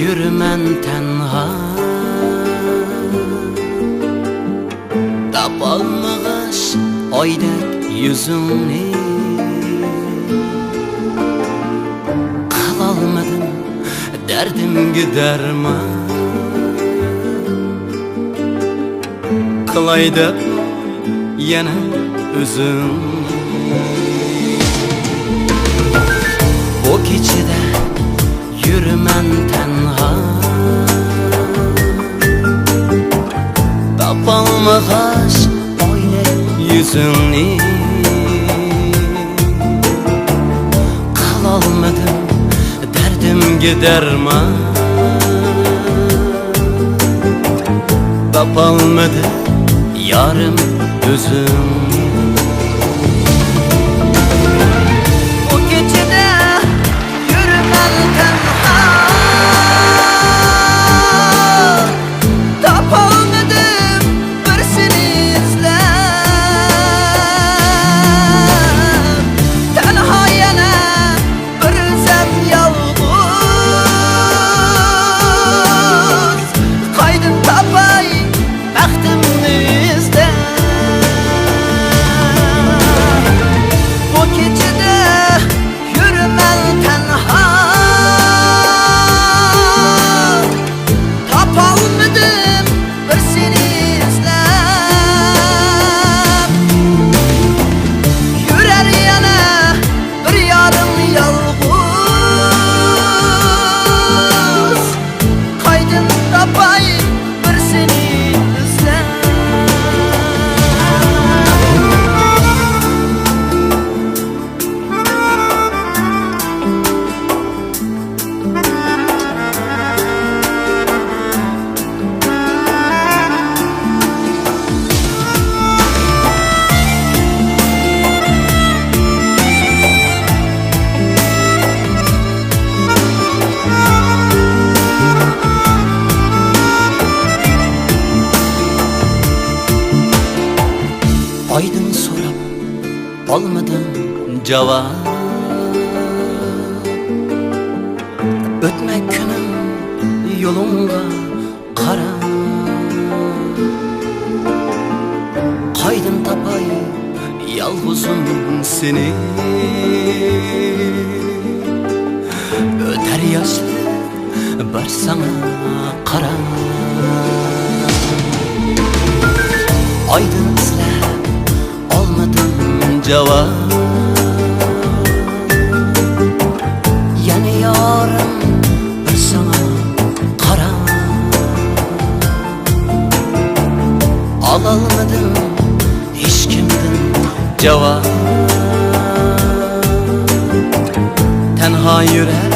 yürümen tenha, tapalmağaş oydek yüzünü. Kılalmadım derdimge derman, kılay dep yana özüm. O keçide yürümen tenha, tapalmağaş oydek yüzünü. Kılalmadım derdimge derman, tapalmadı yarım özüm. O gecede yürümen tenha, tapalmadım bir seni izlep. Tenha yana bir özem yalğız, kaydın tapay bəxtimni izlep. O gecede yürümen tenha, tapalmadım bir seni izlep. Yürer yana bir yarım yalğız, kaydın tapay bir seni izlep. Aydın sorap olmadım cevap, ötmek günüm yolunga kara. Kaydın tapay yalğızım seni, öter yaşlı bir sana kara. Aydın izlep olmadım cevap, yani yarım bir sana kara. Alalmadım hiç kimden cevap, tenha yürer